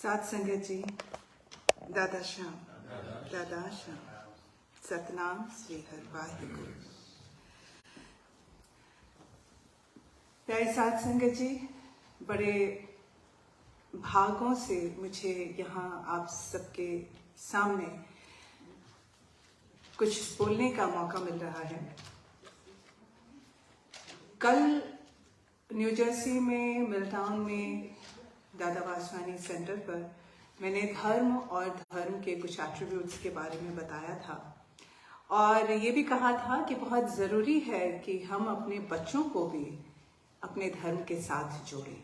सात संगत जी, दादा श्याम, सतनाम श्री हरि वाहिगुरु। प्यारी सात संगत जी, बड़े भागों से मुझे यहाँ आप सबके सामने कुछ बोलने का मौका मिल रहा है। कल न्यू जर्सी में मिलटाउन में दादा वासवानी सेंटर पर मैंने धर्म और धर्म के कुछ एट्रीब्यूट्स के बारे में बताया था और ये भी कहा था कि बहुत ज़रूरी है कि हम अपने बच्चों को भी अपने धर्म के साथ जोड़ें।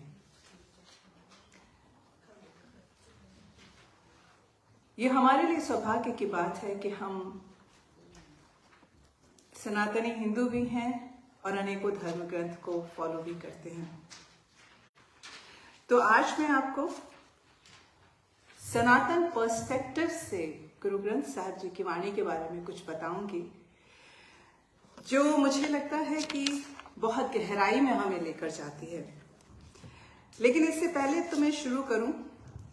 ये हमारे लिए सौभाग्य की बात है कि हम सनातनी हिंदू भी हैं और अनेकों धर्म ग्रंथ को फॉलो भी करते हैं। तो आज मैं आपको सनातन पर्सपेक्टिव से गुरु ग्रंथ साहिब जी की वाणी के बारे में कुछ बताऊंगी, जो मुझे लगता है कि बहुत गहराई में हमें लेकर जाती है। लेकिन इससे पहले तो मैं शुरू करूं,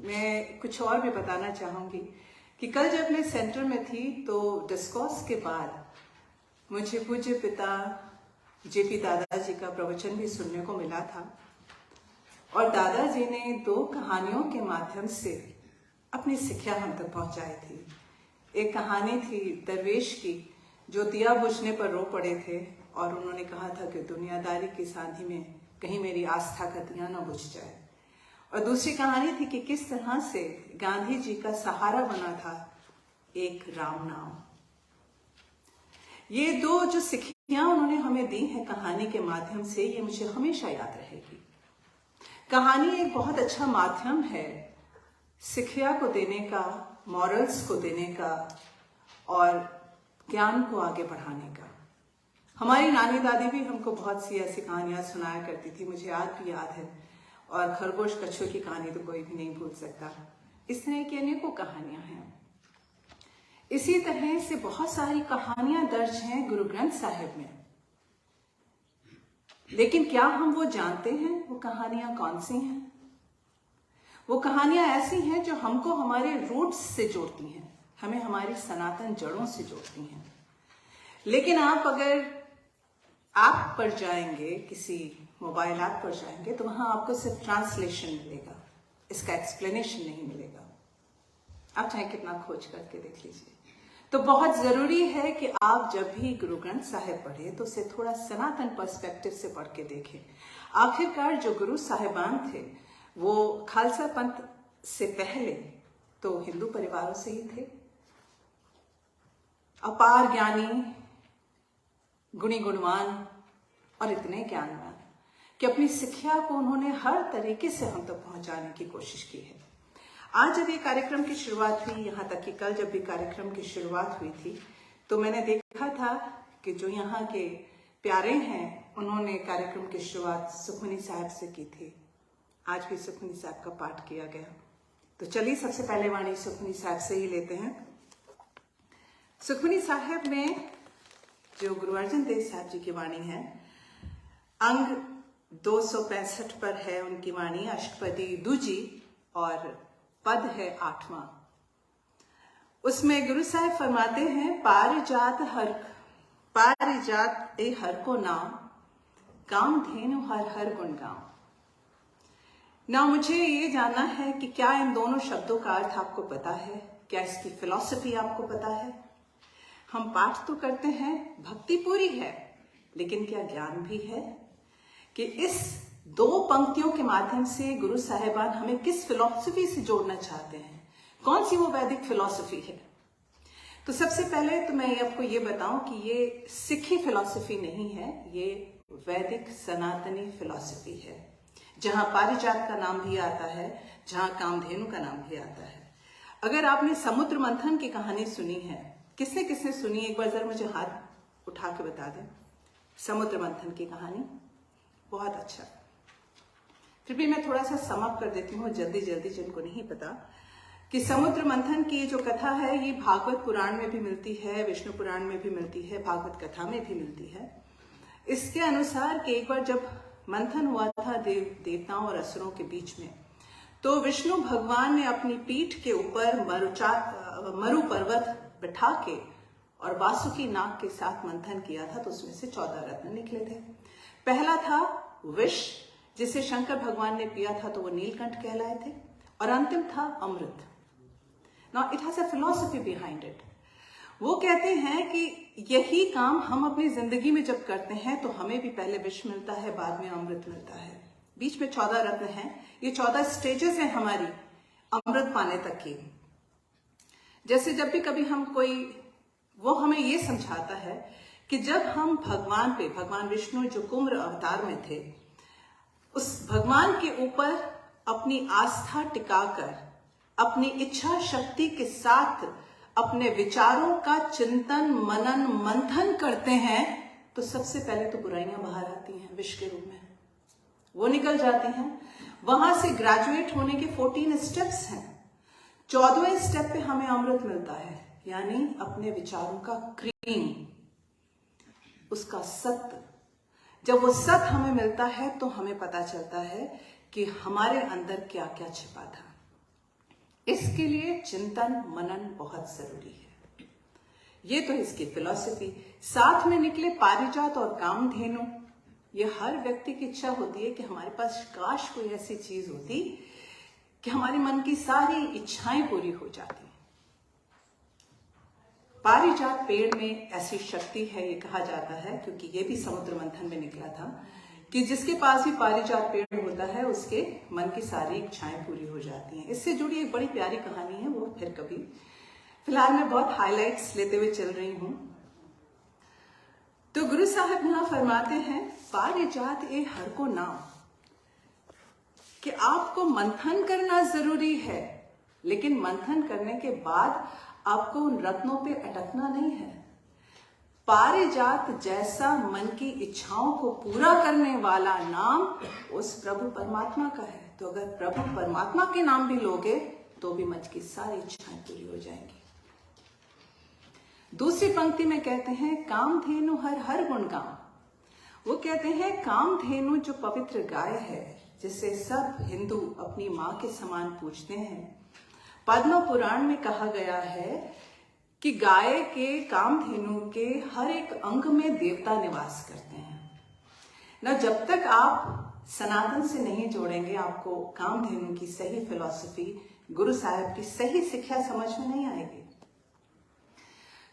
मैं कुछ और भी बताना चाहूंगी कि कल जब मैं सेंटर में थी तो डिस्कोर्स के बाद मुझे पूज्य पिता जेपी दादाजी का प्रवचन भी सुनने को मिला था और दादाजी ने 2 कहानियों के माध्यम से अपनी शिक्षा हम तक पहुंचाई थी। एक कहानी थी दरवेश की, जो दिया बुझने पर रो पड़े थे और उन्होंने कहा था कि दुनियादारी की सांधी में कहीं मेरी आस्था का दिया न बुझ जाए। और दूसरी कहानी थी कि किस तरह से गांधी जी का सहारा बना था एक राम नाम। ये 2 जो सिक्खियां उन्होंने हमें दी हैं कहानी के माध्यम से, ये मुझे हमेशा याद रहेगी। कहानी एक बहुत अच्छा माध्यम है शिक्षा को देने का, मॉरल्स को देने का और ज्ञान को आगे बढ़ाने का। हमारी नानी दादी भी हमको बहुत सी ऐसी कहानियां सुनाया करती थी, मुझे आज भी याद है। और खरगोश कछुए की कहानी तो कोई भी नहीं भूल सकता। इस तरह की अनेकों कहानियां हैं। इसी तरह से बहुत सारी कहानियां दर्ज हैं गुरु ग्रंथ साहिब में, लेकिन क्या हम वो जानते हैं वो कहानियां कौन सी हैं? वो कहानियां ऐसी हैं जो हमको हमारे रूट्स से जोड़ती हैं, हमें हमारी सनातन जड़ों से जोड़ती हैं। लेकिन आप अगर ऐप पर जाएंगे, किसी मोबाइल ऐप पर जाएंगे, तो वहां आपको सिर्फ ट्रांसलेशन मिलेगा, इसका एक्सप्लेनेशन नहीं मिलेगा। आप चाहे कितना खोज करके देख लीजिए। तो बहुत जरूरी है कि आप जब भी गुरु ग्रंथ साहिब पढ़े तो उसे थोड़ा सनातन पर्सपेक्टिव से पढ़ के देखें। आखिरकार जो गुरु साहिबान थे वो खालसा पंथ से पहले तो हिंदू परिवारों से ही थे। अपार ज्ञानी, गुणी गुणवान और इतने ज्ञानवान कि अपनी शिक्षा को उन्होंने हर तरीके से हम तक पहुंचाने की कोशिश की है। आज जब ये कार्यक्रम की शुरुआत हुई, यहाँ तक कि कल जब भी कार्यक्रम की शुरुआत हुई थी, तो मैंने देखा था कि जो यहाँ के प्यारे हैं उन्होंने कार्यक्रम की शुरुआत सुखमनी साहब से की थी। आज भी सुखमनी साहब का पाठ किया गया। तो चलिए सबसे पहले वाणी सुखमनी साहब से ही लेते हैं। सुखमनी साहब में जो गुरु अर्जन देव साहब जी की वाणी है, अंग 265 पर है उनकी वाणी, अष्टपदी दूजी और पद है 8वां। उसमें गुरु साहब फरमाते हैं, पारिजात ए हर को नाम, काम धेनु हर हर गुण गाँव। ना मुझे ये जानना है कि क्या इन दोनों शब्दों का अर्थ आपको पता है, क्या इसकी फिलॉसफी आपको पता है। हम पाठ तो करते हैं, भक्ति पूरी है, लेकिन क्या ज्ञान भी है कि इस 2 पंक्तियों के माध्यम से गुरु साहिबान हमें किस फिलॉसफी से जोड़ना चाहते हैं, कौन सी वो वैदिक फिलॉसफी है। तो सबसे पहले तो मैं आपको ये बताऊं कि ये सिखी फिलॉसफी नहीं है, ये वैदिक सनातनी फिलॉसफी है, जहां पारिजात का नाम भी आता है, जहां कामधेनु का नाम भी आता है। अगर आपने समुद्र मंथन की कहानी सुनी है, किसने किसने सुनी, एक बार जरा मुझे हाथ उठा के बता दें। समुद्र मंथन की कहानी, बहुत अच्छा। फिर भी मैं थोड़ा सा समअप कर देती हूँ जल्दी जल्दी, जिनको नहीं पता कि समुद्र मंथन की जो कथा है ये भागवत पुराण में भी मिलती है, विष्णु पुराण में भी मिलती है, भागवत कथा में भी मिलती है। इसके अनुसार कि एक बार जब मंथन हुआ था देवताओं और असुरों के बीच में, तो विष्णु भगवान ने अपनी पीठ के ऊपर मरु पर्वत बिठा के और वासुकी नाग के साथ मंथन किया था, तो उसमें से 14 रत्न निकले थे। पहला था विष, जिसे शंकर भगवान ने पिया था तो वो नीलकंठ कहलाए थे, और अंतिम था अमृत। Now it has a philosophy behind it. वो कहते हैं कि यही काम हम अपनी जिंदगी में जब करते हैं तो हमें भी पहले विष मिलता है, बाद में अमृत मिलता है। बीच में 14 रत्न हैं। ये 14 स्टेजेस हैं हमारी अमृत पाने तक की। जैसे जब भी कभी हम वो हमें ये समझाता है कि जब हम भगवान विष्णु जो कुम्र अवतार में थे, उस भगवान के ऊपर अपनी आस्था टिकाकर अपनी इच्छा शक्ति के साथ अपने विचारों का चिंतन मनन मंथन करते हैं, तो सबसे पहले तो बुराइयां बाहर आती हैं विष के रूप में, वो निकल जाती हैं। वहां से ग्रेजुएट होने के 14 स्टेप्स हैं। 14वें स्टेप पे हमें अमृत मिलता है, यानी अपने विचारों का क्रीम, उसका सत्य। जब वो सत्य हमें मिलता है तो हमें पता चलता है कि हमारे अंदर क्या क्या छिपा था। इसके लिए चिंतन मनन बहुत जरूरी है। ये तो इसकी फिलॉसफी। साथ में निकले पारिजात और कामधेनु। ये हर व्यक्ति की इच्छा होती है कि हमारे पास काश कोई ऐसी चीज होती कि हमारे मन की सारी इच्छाएं पूरी हो जाती। पारिजात पेड़ में ऐसी शक्ति है, ये कहा जाता है, क्योंकि ये भी समुद्र मंथन में निकला था, कि जिसके पास भी पारिजात पेड़ होता है उसके मन की सारी इच्छाएं पूरी हो जाती हैं। इससे जुड़ी एक बड़ी प्यारी कहानी है, वो फिर कभी। फिलहाल मैं बहुत हाइलाइट्स लेते हुए चल रही हूं। तो गुरु साहब यहां फरमाते हैं, पारिजात ए हर को नाम, कि आपको मंथन करना जरूरी है, लेकिन मंथन करने के बाद आपको उन रत्नों पे अटकना नहीं है। पारिजात जैसा मन की इच्छाओं को पूरा करने वाला नाम उस प्रभु परमात्मा का है। तो अगर प्रभु परमात्मा के नाम भी लोगे तो भी मन की सारी इच्छाएं पूरी हो जाएंगी। दूसरी पंक्ति में कहते हैं, कामधेनु हर हर गुण गाम। वो कहते हैं कामधेनु जो पवित्र गाय है, जिसे सब हिंदू अपनी मां के समान पूजते हैं। पद्म पुराण में कहा गया है कि गाय के, कामधेनु के हर एक अंग में देवता निवास करते हैं ना। जब तक आप सनातन से नहीं जोड़ेंगे, आपको कामधेनु की सही फिलॉसफी, गुरु साहब की सही शिक्षा समझ में नहीं आएगी।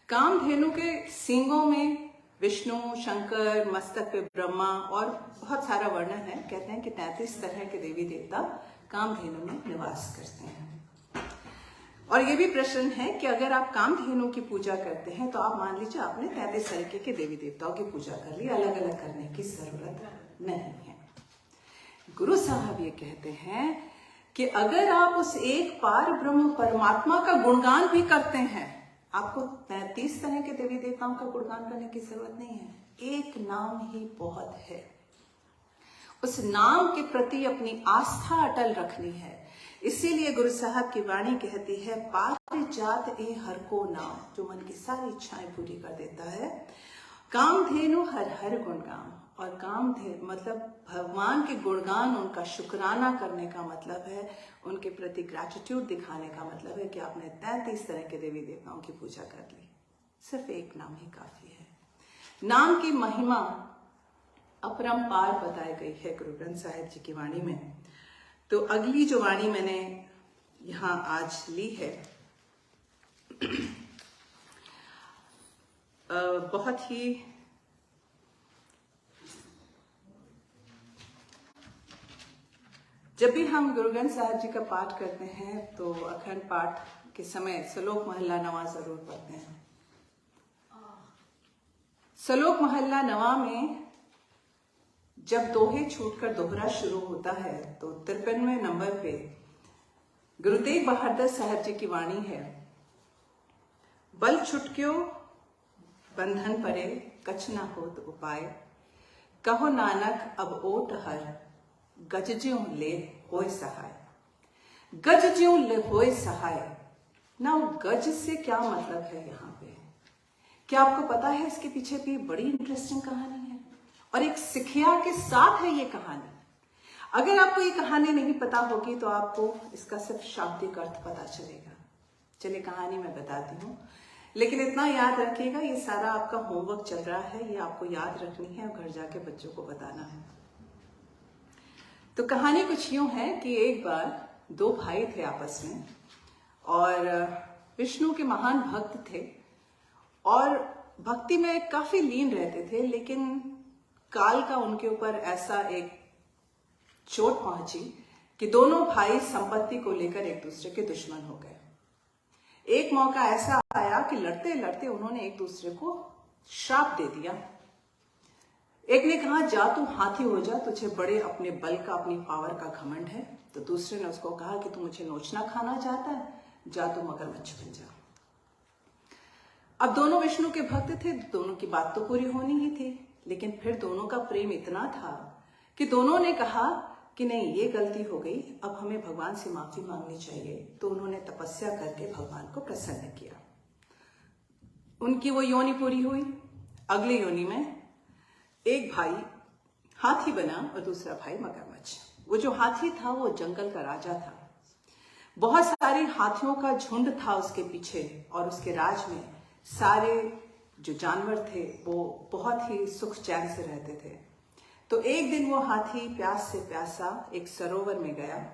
कामधेनु के सींगों में विष्णु, शंकर, मस्तक पे ब्रह्मा और बहुत सारा वर्णन है। कहते हैं कि 33 तरह के देवी देवता कामधेनु में निवास करते हैं। और ये भी प्रश्न है कि अगर आप कामधेनु की पूजा करते हैं तो आप मान लीजिए आपने 33 तरीके के देवी देवताओं की पूजा कर ली, अलग अलग करने की जरूरत नहीं है। गुरु साहब ये कहते हैं कि अगर आप उस एक पार ब्रह्म परमात्मा का गुणगान भी करते हैं, आपको 33 तरह के देवी देवताओं का गुणगान करने की जरूरत नहीं है। एक नाम ही बहुत है। उस नाम के प्रति अपनी आस्था अटल रखनी है। इसीलिए गुरु साहब की वाणी कहती है, पारिजात ए हर को नाम, जो मन की सारी इच्छाएं पूरी कर देता है। कामधेनु हर हर गुणगान, और कामधेनु मतलब भगवान के गुणगान, उनका शुक्राना करने का मतलब है, उनके प्रति ग्रेटिट्यूड दिखाने का मतलब है कि आपने 33 तरह के देवी देवताओं की पूजा कर ली। सिर्फ एक नाम ही काफी है। नाम की महिमा अपरंपार बताई गई है गुरु ग्रंथ साहिब जी की वाणी में। तो अगली जो वाणी मैंने यहां आज ली है, बहुत ही जब भी हम गुरु ग्रंथ साहिब जी का पाठ करते हैं तो अखंड पाठ के समय सलोक महला नवा जरूर पढ़ते हैं। सलोक महला नवा में जब दोहे छूटकर दोहरा शुरू होता है तो 53वें नंबर पे गुरु तेग बहादुर साहब जी की वाणी है, बल छुटक्यो बंधन परे कछ ना होत उपाय, कहो नानक अब ओट हर गज ज्यों ले होय सहाय। गज ज्यों ले होय सहाय। ना गज से क्या मतलब है यहाँ पे? क्या आपको पता है इसके पीछे भी बड़ी इंटरेस्टिंग कहानी है और एक सिखिया के साथ है ये कहानी। अगर आपको ये कहानी नहीं पता होगी तो आपको इसका सिर्फ शाब्दिक अर्थ पता चलेगा। चलिए कहानी मैं बताती हूँ, लेकिन इतना याद रखिएगा, ये सारा आपका होमवर्क चल रहा है, ये आपको याद रखनी है और घर जाके बच्चों को बताना है। तो कहानी कुछ यूं है कि एक बार दो भाई थे आपस में, और विष्णु के महान भक्त थे और भक्ति में काफी लीन रहते थे। लेकिन काल का उनके ऊपर ऐसा एक चोट पहुंची कि दोनों भाई संपत्ति को लेकर एक दूसरे के दुश्मन हो गए। एक मौका ऐसा आया कि लड़ते लड़ते उन्होंने एक दूसरे को श्राप दे दिया। एक ने कहा, जा तू हाथी हो जा, तुझे बड़े अपने बल का, अपनी पावर का घमंड है। तो दूसरे ने उसको कहा कि तू मुझे नोचना खाना चाहता है, जा तू मगरमच्छ बन जा। अब दोनों विष्णु के भक्त थे, दोनों की बात तो पूरी होनी ही थी, लेकिन फिर दोनों का प्रेम इतना था कि दोनों ने कहा कि नहीं, ये गलती हो गई, अब हमें भगवान से माफी मांगनी चाहिए। तो उन्होंने तपस्या करके भगवान को प्रसन्न किया। उनकी वो योनि पूरी हुई। अगली योनि में एक भाई हाथी बना और दूसरा भाई मगरमच्छ। वो जो हाथी था वो जंगल का राजा था। बहुत सारे हाथियों का झुंड था उसके पीछे, और उसके राज में सारे जो जानवर थे वो बहुत ही सुख चैन से रहते थे। तो एक दिन वो हाथी प्यास से प्यासा एक सरोवर में गया,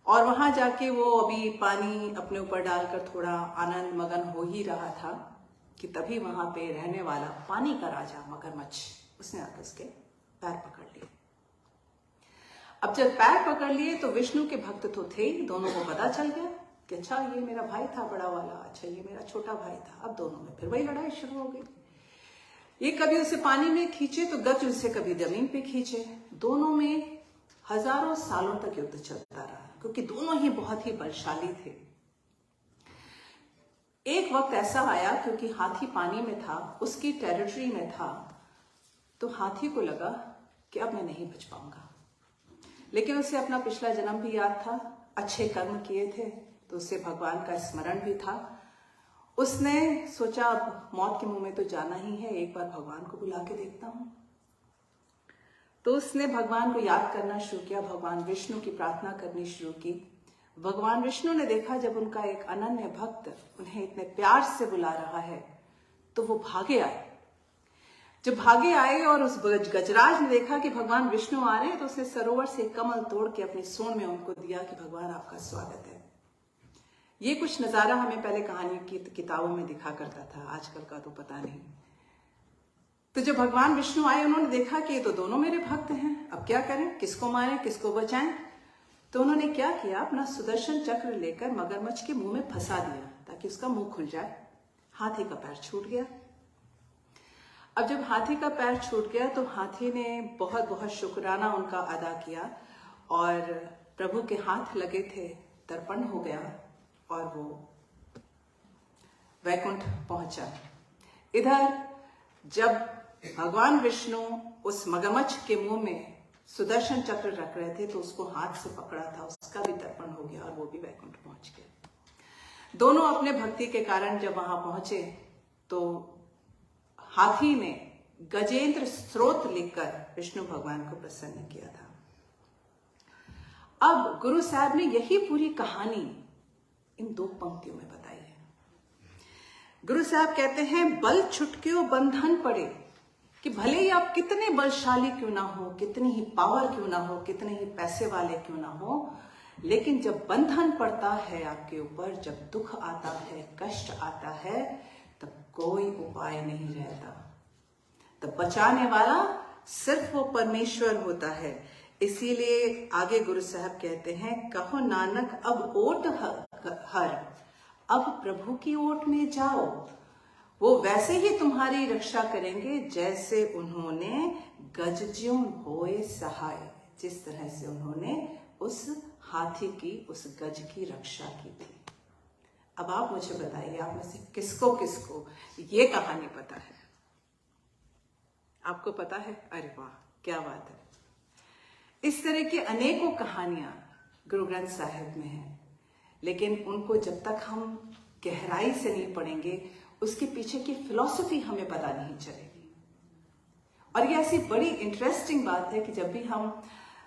और वहां जाके वो अभी पानी अपने ऊपर डालकर थोड़ा आनंद मगन हो ही रहा था कि तभी वहां पे रहने वाला पानी का राजा मगरमच्छ, उसने आकर उसके पैर पकड़ लिए। अब जब पैर पकड़ लिए तो विष्णु के भक्त तो थे ही, दोनों को पता चल गया कि अच्छा ये मेरा भाई था बड़ा वाला, अच्छा ये मेरा छोटा भाई था। अब दोनों में फिर वही लड़ाई शुरू हो गई। ये कभी उसे पानी में खींचे तो गज उसे कभी जमीन पे खींचे। दोनों में हजारों सालों तक युद्ध चलता रहा, क्योंकि दोनों ही बहुत ही बलशाली थे। एक वक्त ऐसा आया, क्योंकि हाथी पानी में था, उसकी टेरिटरी में था, तो हाथी को लगा कि अब मैं नहीं बच पाऊंगा। लेकिन उसे अपना पिछला जन्म भी याद था, अच्छे कर्म किए थे, तो उसे भगवान का स्मरण भी था। उसने सोचा अब मौत के मुंह में तो जाना ही है, एक बार भगवान को बुला के देखता हूं। तो उसने भगवान को याद करना शुरू किया, भगवान विष्णु की प्रार्थना करनी शुरू की। भगवान विष्णु ने देखा जब उनका एक अनन्य भक्त उन्हें इतने प्यार से बुला रहा है, तो वो भागे आए। जब भागे आए और उस गजराज ने देखा कि भगवान विष्णु आ रहे हैं, तो उसने सरोवर से कमल तोड़ के अपनी सूंड में उनको दिया कि भगवान आपका स्वागत है। ये कुछ नजारा हमें पहले कहानी की किताबों में दिखा करता था, आजकल का तो पता नहीं। तो जब भगवान विष्णु आए, उन्होंने देखा कि ये तो दोनों मेरे भक्त हैं, अब क्या करें, किसको मारें, किसको बचाएं। तो उन्होंने क्या किया, अपना सुदर्शन चक्र लेकर मगरमच्छ के मुंह में फंसा दिया ताकि उसका मुंह खुल जाए। हाथी का पैर छूट गया। अब जब हाथी का पैर छूट गया तो हाथी ने बहुत बहुत शुक्राना उनका अदा किया, और प्रभु के हाथ लगे थे, तर्पण हो गया और वो वैकुंठ पहुंचा। इधर जब भगवान विष्णु उस मगरमच्छ के मुंह में सुदर्शन चक्र रख रहे थे, तो उसको हाथ से पकड़ा था, उसका भी तर्पण हो गया और वो भी वैकुंठ पहुंच गया। दोनों अपने भक्ति के कारण जब वहां पहुंचे तो हाथी ने गजेंद्र स्त्रोत लिखकर विष्णु भगवान को प्रसन्न किया था। अब गुरु साहब ने यही पूरी कहानी इन दो पंक्तियों में बताई है। गुरु साहब कहते हैं, बल छुटक्यो बंधन पड़े, कि भले ही आप कितने बलशाली क्यों ना हो, कितनी ही पावर क्यों ना हो, कितने ही पैसे वाले क्यों ना हो, लेकिन जब बंधन पड़ता है आपके ऊपर, जब दुख आता है, कष्ट आता है, तब कोई उपाय नहीं रहता। तब बचाने वाला सिर्फ वो परमेश्वर होता है। इसीलिए आगे गुरु साहब कहते हैं, कहो नानक अब ओट हर, अब प्रभु की ओट में जाओ, वो वैसे ही तुम्हारी रक्षा करेंगे जैसे उन्होंने गजज्यों होए सहाय, जिस तरह से उन्होंने उस हाथी की, उस गज की रक्षा की थी। अब आप मुझे बताइए, आप में से किसको किसको ये कहानी पता है? आपको पता है? अरे वाह, क्या बात है। इस तरह की अनेकों कहानियां गुरु ग्रंथ साहिब में हैं, लेकिन उनको जब तक हम गहराई से नहीं पढ़ेंगे, उसके पीछे की फिलॉसफी हमें पता नहीं चलेगी। और ये ऐसी बड़ी इंटरेस्टिंग बात है कि जब भी हम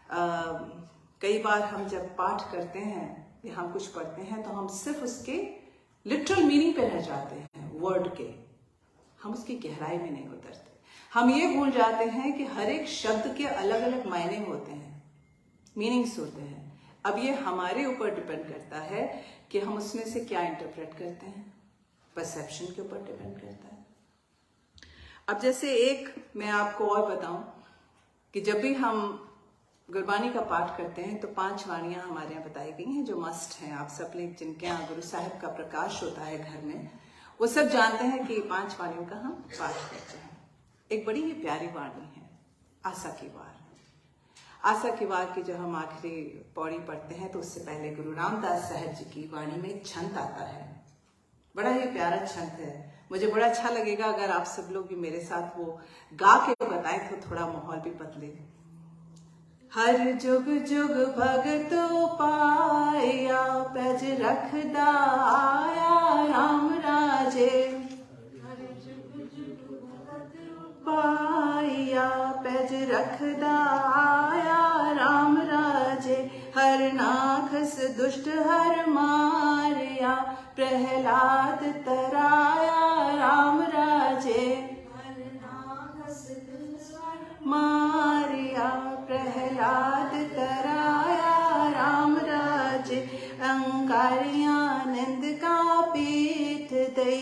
कई बार हम जब पाठ करते हैं या हम कुछ पढ़ते हैं तो हम सिर्फ उसके लिटरल मीनिंग पे रह जाते हैं, वर्ड के, हम उसकी गहराई में नहीं उतरते। हम ये भूल जाते हैं कि हर एक शब्द के अलग अलग मायने होते हैं, मीनिंग्स होते हैं। अब ये हमारे ऊपर डिपेंड करता है कि हम उसमें से क्या इंटरप्रेट करते हैं, परसेप्शन के ऊपर डिपेंड करता है। अब जैसे एक मैं आपको और बताऊं कि जब भी हम गुरबानी का पाठ करते हैं तो 5 वाणियां हमारे यहाँ बताई गई हैं जो मस्ट हैं। आप सब लोग जिनके यहाँ गुरु साहिब का प्रकाश होता है घर में, वो सब जानते हैं कि 5 वाणियों का हम पाठ करते हैं। एक बड़ी ही प्यारी वाणी है आशा की वार। आशा की वार की जब हम आखिरी पौड़ी पढ़ते हैं तो उससे पहले गुरु रामदास साहब जी की वाणी में एक छंद आता है, बड़ा ही प्यारा छंद है। मुझे बड़ा अच्छा लगेगा अगर आप सब लोग भी मेरे साथ वो गा के बताएं तो थोड़ा माहौल भी बदले। हर जुग जुग भगतो पाया, पैज रखदा आया राम राजे। हर जुग जुग भगतो पाया, पैज रखदा आया राम राजे। हर नाखस दुष्ट हर मारिया, प्रहलाद तराया राम राजे। हर नाखस दुष्ट हर मारिया, प्रहलाद तराया राम राजे। अंगारियानंद का पीठ दई,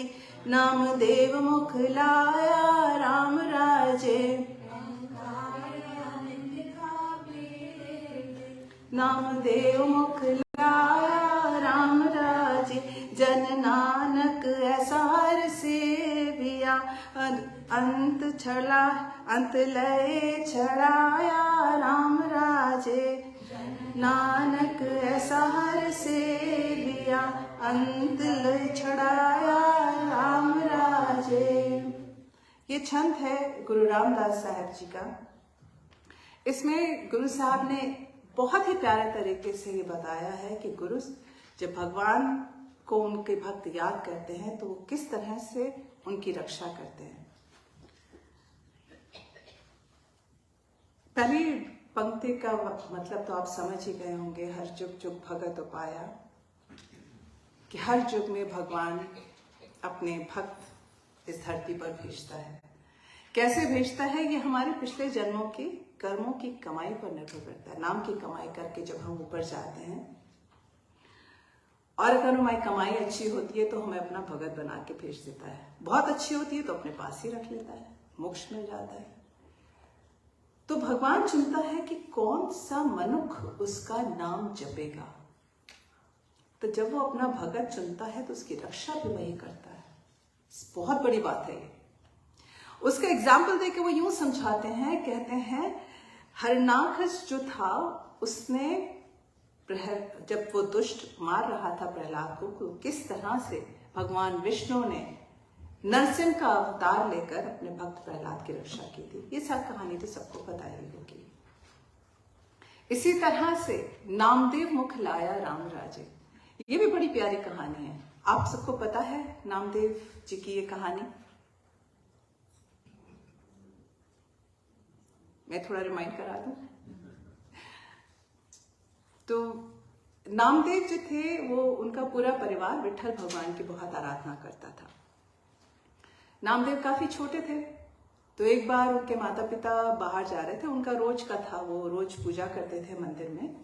नामदेव मुख लाया राम राजे। अंगारियानंद का पीठ दई, नामदेव मुख लाया राम राजे। जन नानक ऐसा हर सेविया, अंत छड़ा अंत लय छड़ाया राम राजे। नानक ऐसा हर सेविया, अंत लय छड़ाया राम राजे। ये छंद है गुरु रामदास साहब जी का। इसमें गुरु साहब ने बहुत ही प्यारे तरीके से ये बताया है कि गुरु जब भगवान को उनके भक्त याद करते हैं तो वो किस तरह से उनकी रक्षा करते हैं। पहली पंक्ति का मतलब तो आप समझ ही गए होंगे, हर जुग जुग भगत पाया, कि हर जुग में भगवान अपने भक्त इस धरती पर भेजता है। कैसे भेजता है ये हमारे पिछले जन्मों के कर्मों की कमाई पर निर्भर करता है। नाम की कमाई करके जब हम ऊपर जाते हैं और अगर हमारी कमाई अच्छी होती है तो हमें अपना भगत बना के भेज देता है, बहुत अच्छी होती है तो अपने पास ही रख लेता है, मोक्ष मिल जाता है। तो भगवान चुनता है कि कौन सा मनुष्य उसका नाम जपेगा। तो जब वो अपना भगत चुनता है तो उसकी रक्षा भी वही करता है। बहुत बड़ी बात है ये। उसका एग्जाम्पल देके वो यूं समझाते हैं, कहते हैं हरनाखस जो था उसने जब वो दुष्ट मार रहा था प्रहलाद को, किस तरह से भगवान विष्णु ने नरसिंह का अवतार लेकर अपने भक्त प्रहलाद की रक्षा की थी। ये सब कहानी तो सबको पता ही होगी। इसी तरह से नामदेव मुख लाया राम राजे, ये भी बड़ी प्यारी कहानी है। आप सबको पता है नामदेव जी की ये कहानी। मैं थोड़ा रिमाइंड करा दूं। तो नामदेव जो थे वो उनका पूरा परिवार विठल भगवान की बहुत आराधना करता था। नामदेव काफी छोटे थे तो एक बार उनके माता पिता बाहर जा रहे थे, उनका रोज का था, वो रोज पूजा करते थे मंदिर में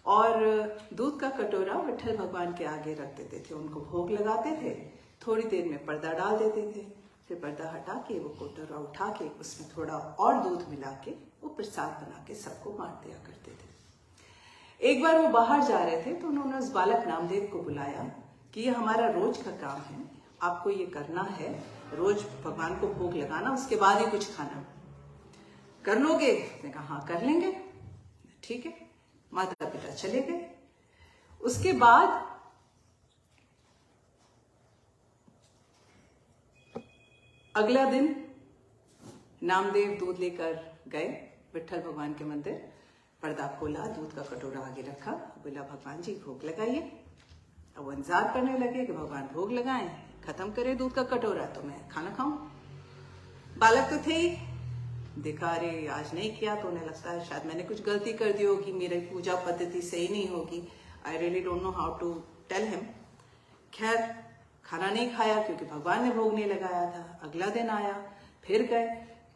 और दूध का कटोरा विठल भगवान के आगे रख देते थे, उनको भोग लगाते थे, थोड़ी देर में पर्दा डाल देते थे, फिर पर्दा हटा के वो कटोरा उठा के उसमें थोड़ा और दूध मिला के वो प्रसाद बना के सबको बांट दिया करते थे। एक बार वो बाहर जा रहे थे तो उन्होंने उस बालक नामदेव को बुलाया कि ये हमारा रोज का काम है, आपको ये करना है, रोज भगवान को भोग लगाना, उसके बाद ही कुछ खाना, कर लोगे? उसने कहा हाँ कर लेंगे। ठीक है, माता पिता चले गए। उसके बाद अगला दिन नामदेव दूध लेकर गए विठल भगवान के मंदिर, पर्दा खोला, दूध का कटोरा आगे रखा, बोला भगवान जी भोग लगाइए। अब वो इंतजार करने लगे कि भगवान भोग लगाएं, खत्म करे दूध का कटोरा तो मैं खाना खाऊं। बालक तो थे ही, देखा अरे आज नहीं किया तो उन्हें लगता है शायद मैंने कुछ गलती कर दी होगी, मेरी पूजा पद्धति सही नहीं होगी। I really don't know how to tell him. खैर खाना नहीं खाया क्योंकि भगवान ने भोग नहीं लगाया था। अगला दिन आया, फिर गए,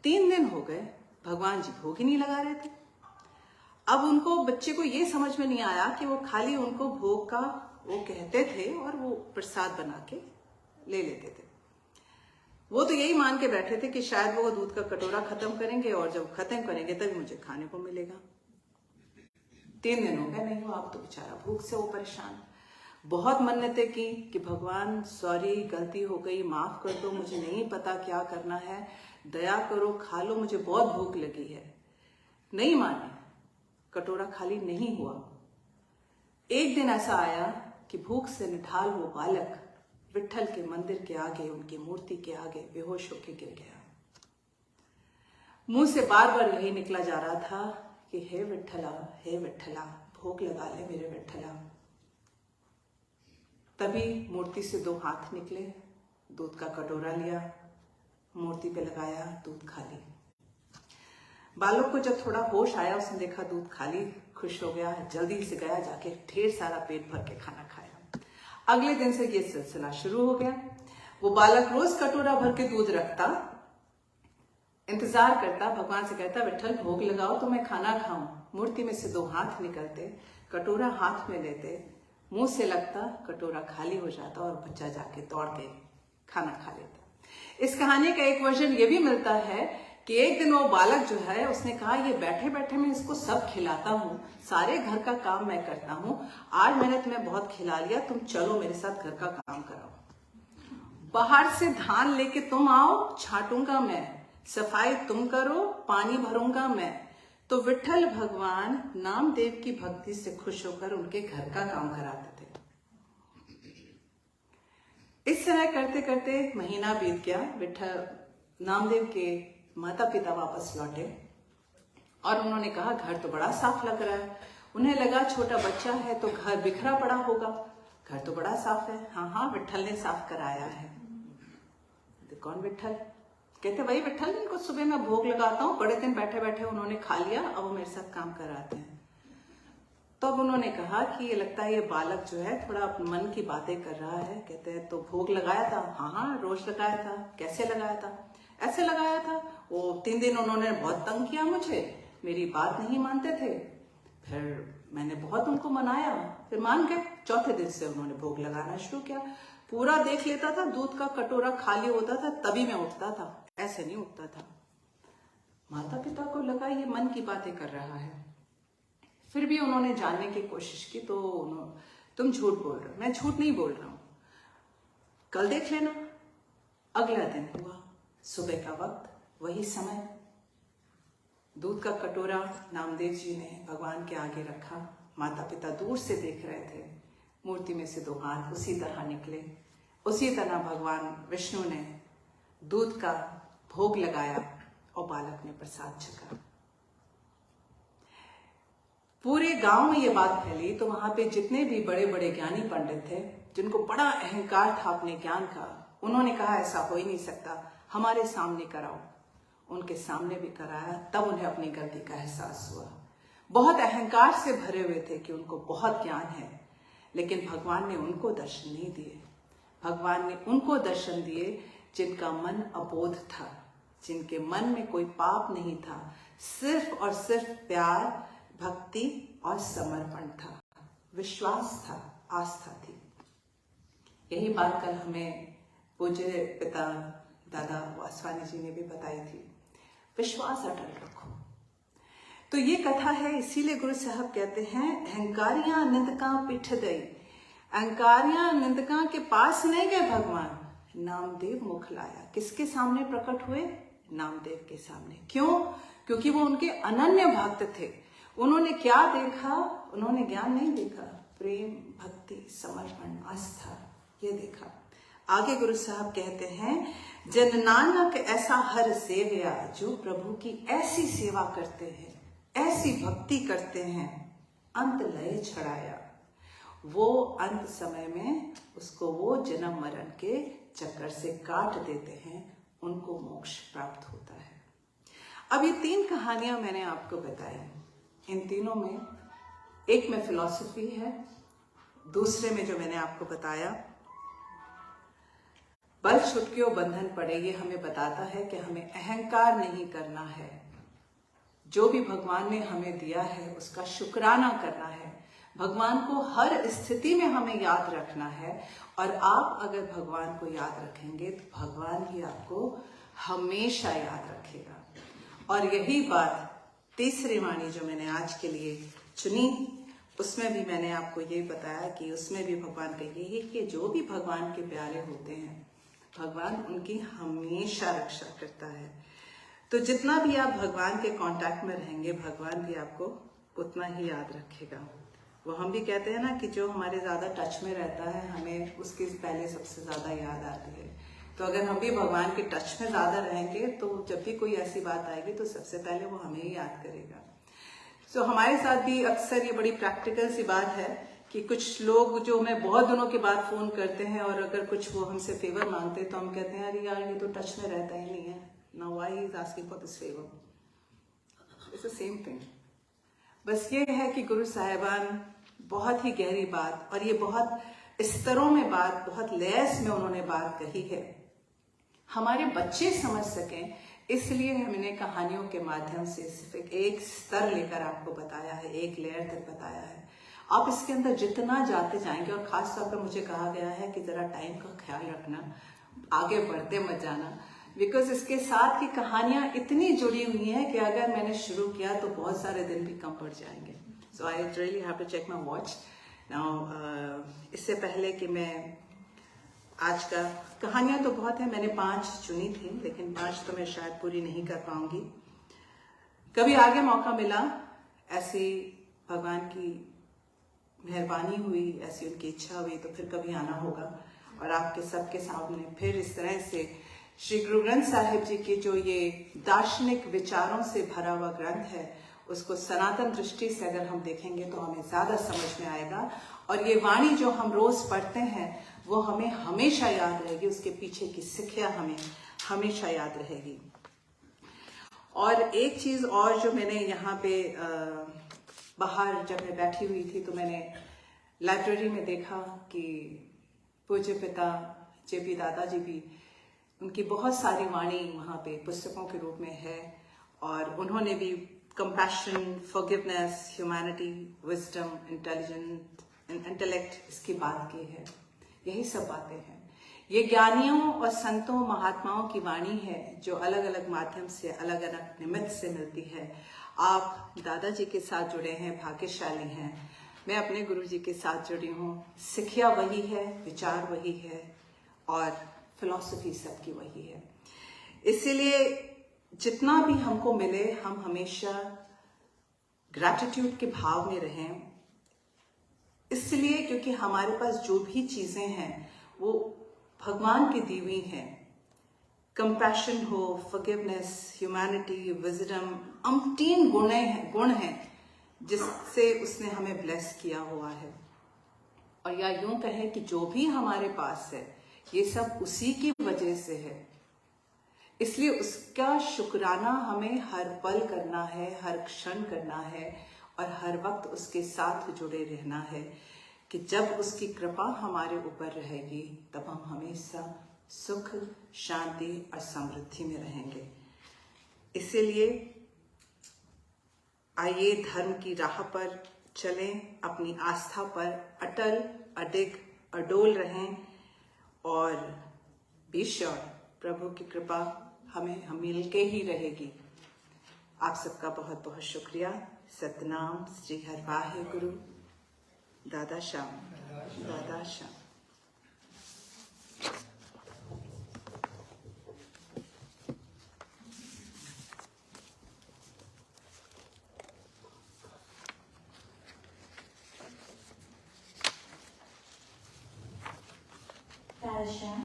3 दिन हो गए, भगवान जी भोग ही नहीं लगा रहे थे। अब उनको, बच्चे को ये समझ में नहीं आया कि वो खाली उनको भोग का वो कहते थे और वो प्रसाद बना के ले लेते थे। वो तो यही मान के बैठे थे कि शायद वो दूध का कटोरा खत्म करेंगे और जब खत्म करेंगे तभी मुझे खाने को मिलेगा। 3 दिन हो गए, नहीं हुआ। अब तो बेचारा भूख से वो परेशान, बहुत मन्नतें की कि भगवान सॉरी, गलती हो गई, माफ कर दो, मुझे नहीं पता क्या करना है, दया करो, खा लो, मुझे बहुत भूख लगी है। नहीं माने, कटोरा खाली नहीं हुआ। एक दिन ऐसा आया कि भूख से निढाल वो बालक विट्ठल के मंदिर के आगे, उनकी मूर्ति के आगे बेहोश होकर गिर गया। मुंह से बार बार यही निकला जा रहा था कि हे विट्ठला, हे विट्ठला, भोग लगा ले मेरे विट्ठला। तभी मूर्ति से 2 हाथ निकले, दूध का कटोरा लिया, मूर्ति पे लगाया, दूध खाली। बालक को जब थोड़ा होश आया, उसने देखा दूध खाली, खुश हो गया, जल्दी से गया, जाके ढेर सारा पेट भर के खाना खाया। अगले दिन से ये सिलसिला शुरू हो गया। वो बालक रोज कटोरा भर के दूध रखता, इंतजार करता, भगवान से कहता विट्ठल भोग लगाओ तो मैं खाना खाऊं। मूर्ति में से 2 हाथ निकलते, कटोरा हाथ में लेते, मुंह से लगता, कटोरा खाली हो जाता और बच्चा जाके दौड़ के खाना खा लेता। इस कहानी का एक वर्जन ये भी मिलता है कि एक दिन वो बालक जो है, उसने कहा ये बैठे बैठे मैं इसको सब खिलाता हूँ, सारे घर का काम मैं करता हूँ, आज मैंने तुम्हें बहुत खिला लिया, तुम चलो मेरे साथ घर का काम कराओ। बाहर से धान लेके तुम आओ, छाटूंगा मैं, सफाई तुम करो, पानी भरूंगा मैं। तो विट्ठल भगवान नामदेव की भक्ति से खुश होकर उनके घर का काम कराते थे। इस तरह करते करते महीना बीत गया। विट्ठल नामदेव के माता पिता वापस लौटे और उन्होंने कहा घर तो बड़ा साफ लग रहा है। उन्हें लगा छोटा बच्चा है तो घर बिखरा पड़ा होगा, घर तो बड़ा साफ है। हाँ हाँ, विट्ठल ने साफ कराया है। तो कौन विट्ठल? कहते वही विट्ठल जिनको सुबह मैं भोग लगाता हूँ, बड़े दिन बैठे बैठे उन्होंने खा लिया, अब वो मेरे साथ काम कराते हैं। तो अब उन्होंने कहा कि ये लगता है ये बालक जो है थोड़ा अपने मन की बातें कर रहा है। कहते हैं तो भोग लगाया था? हाँ हाँ, रोज लगाया था। कैसे लगाया था? ऐसे लगाया था। वो 3 दिन उन्होंने बहुत तंग किया मुझे, मेरी बात नहीं मानते थे, फिर मैंने बहुत उनको मनाया, फिर मान गए। चौथे दिन से उन्होंने भोग लगाना शुरू किया। पूरा देख लेता था, दूध का कटोरा खाली होता था तभी मैं उठता था, ऐसे नहीं उठता था। माता पिता को लगा ये मन की बातें कर रहा है, फिर भी उन्होंने जानने की कोशिश की। तो तुम झूठ बोल रहे हो। मैं झूठ नहीं बोल रहा हूं, कल देख लेना। अगला दिन हुआ, सुबह का वक्त, वही समय, दूध का कटोरा नामदेव जी ने भगवान के आगे रखा। माता पिता दूर से देख रहे थे। मूर्ति में से 2 हाथ उसी तरह निकले। उसी तरह भगवान विष्णु ने दूध का भोग लगाया और बालक ने प्रसाद छका। पूरे गांव में ये बात फैली तो वहां पे जितने भी बड़े बड़े ज्ञानी पंडित थे, जिनको बड़ा अहंकार था अपने ज्ञान का, उन्होंने कहा ऐसा हो ही नहीं सकता, हमारे सामने कराओ। उनके सामने भी कराया, तब उन्हें अपनी गलती का एहसास हुआ। बहुत अहंकार से भरे हुए थे कि उनको बहुत ज्ञान है, लेकिन भगवान ने उनको दर्शन नहीं दिए। भगवान ने उनको दर्शन दिए जिनका मन अबोध था, जिनके मन में कोई पाप नहीं था, सिर्फ और सिर्फ प्यार, भक्ति और समर्पण था, विश्वास था, आस्था थी। यही बात कल हमें पूज्य पिता दादा वासवानी जी ने भी बताई थी। विश्वास अटल रखो। तो ये कथा है, इसीलिए गुरु साहब कहते हैं अहंकारियां निंदका पिठ दई। अहंकारियां निंदका के पास नहीं गए भगवान, नामदेव मुख लाया। किसके सामने प्रकट हुए? नामदेव के सामने। क्यों? क्योंकि वो उनके अनन्य भक्त थे। उन्होंने क्या देखा? उन्होंने ज्ञान नहीं देखा, प्रेम, भक्ति, समर्पण, आस्था, ये देखा। आगे गुरु साहब कहते हैं जन नानक ऐसा हर सेवया, जो प्रभु की ऐसी सेवा करते हैं, ऐसी भक्ति करते हैं, अंत लय छड़ाया। वो अंत समय में उसको वो जन्म मरण के चक्कर से काट देते हैं, उनको मोक्ष प्राप्त होता है। अब ये 3 कहानियां मैंने आपको बताई, इन तीनों में एक में फिलॉसफी है, दूसरे में जो मैंने आपको बताया बल छुटकियों बंधन पड़े, ये हमें बताता है कि हमें अहंकार नहीं करना है, जो भी भगवान ने हमें दिया है उसका शुक्राना करना है, भगवान को हर स्थिति में हमें याद रखना है। और आप अगर भगवान को याद रखेंगे तो भगवान भी आपको हमेशा याद रखेगा। और यही बात तीसरी वाणी जो मैंने आज के लिए चुनी, उसमें भी मैंने आपको ये बताया कि उसमें भी भगवान का यही है कि जो भी भगवान के प्यारे होते हैं भगवान उनकी हमेशा रक्षा करता है। तो जितना भी आप भगवान के कांटेक्ट में रहेंगे भगवान भी आपको उतना ही याद रखेगा। वो हम भी कहते हैं ना कि जो हमारे ज्यादा टच में रहता है हमें उसके पहले सबसे ज्यादा याद आती है। तो अगर हम भी भगवान के टच में ज्यादा रहेंगे तो जब भी कोई ऐसी बात आएगी तो सबसे पहले वो हमें ही याद करेगा। तो हमारे साथ भी अक्सर ये बड़ी प्रैक्टिकल सी बात है कि कुछ लोग जो हमें बहुत दिनों के बाद फोन करते हैं और अगर कुछ वो हमसे फेवर मांगते हैं तो हम कहते हैं अरे यार ये तो टच में रहता ही नहीं है, now why he is asking for this favour. It's the same thing. बस ये है कि गुरु साहिबान बहुत ही गहरी बात और ये बहुत स्तरों में बात, बहुत लैस में उन्होंने बात कही है, हमारे बच्चे समझ सकें, इसलिए हमने कहानियों के माध्यम से सिर्फ एक स्तर लेकर आपको बताया है, एक लेयर तक बताया है। आप इसके अंदर जितना जाते जाएंगे, और खास तौर पर मुझे कहा गया है कि जरा टाइम का ख्याल रखना, आगे बढ़ते मत जाना, बिकॉज इसके साथ की कहानियां इतनी जुड़ी हुई हैं कि अगर मैंने शुरू किया तो बहुत सारे दिन भी कम पड़ जाएंगे। So I really have to check my watch now. इससे पहले कि मैं आज का, कहानियां तो बहुत है, मैंने 5 चुनी थी लेकिन 5 तो मैं शायद पूरी नहीं कर पाऊंगी। कभी आगे मौका मिला, ऐसी भगवान की मेहरबानी हुई, ऐसी उनकी इच्छा हुई तो फिर कभी आना होगा और आपके सबके सामने फिर इस तरह से श्री गुरु ग्रंथ साहिब जी के जो ये दार्शनिक विचारों से भरा हुआ ग्रंथ है उसको सनातन दृष्टि से अगर हम देखेंगे तो हमें ज्यादा समझ में आएगा। और ये वाणी जो हम रोज पढ़ते हैं वो हमें हमेशा याद रहेगी, उसके पीछे की शिक्षा हमें हमेशा याद रहेगी। और एक चीज और जो मैंने यहाँ पे बाहर जब मैं बैठी हुई थी तो मैंने लाइब्रेरी में देखा कि पूज्य पिता जेपी दादाजी भी, उनकी बहुत सारी वाणी वहाँ पे पुस्तकों के रूप में है और उन्होंने भी compassion, forgiveness, humanity, wisdom, intellect इसकी बात की है। यही सब बातें हैं, ये ज्ञानियों और संतों महात्माओं की वाणी है जो अलग अलग माध्यम से, अलग अलग निमित्त से मिलती है। आप दादाजी के साथ जुड़े हैं, भाग्यशाली हैं। मैं अपने गुरु जी के साथ जुड़ी हूँ, शिक्षा वही है, विचार वही है और फिलॉसफी सबकी वही है। इसीलिए जितना भी हमको मिले हम हमेशा ग्रैटिट्यूड के भाव में रहें, इसलिए क्योंकि हमारे पास जो भी चीजें हैं वो भगवान की दी हुई हैं। कंपैशन हो, फॉरगिवनेस, ह्यूमैनिटी, विजडम, अम्टीन गुण हैं जिससे उसने हमें ब्लेस किया हुआ है। और या यूं कहें कि जो भी हमारे पास है ये सब उसी की वजह से है, इसलिए उसका शुक्राना हमें हर पल करना है, हर क्षण करना है और हर वक्त उसके साथ जुड़े रहना है कि जब उसकी कृपा हमारे ऊपर रहेगी तब हम हमेशा सुख, शांति और समृद्धि में रहेंगे। इसीलिए आइए धर्म की राह पर चलें, अपनी आस्था पर अटल, अडिग, अडोल रहें और बी श्योर प्रभु की कृपा हमें मिलके ही रहेगी। आप सबका बहुत बहुत शुक्रिया। सतनाम श्री हर वाहे गुरु। दादा श्याम, दादा श्याम।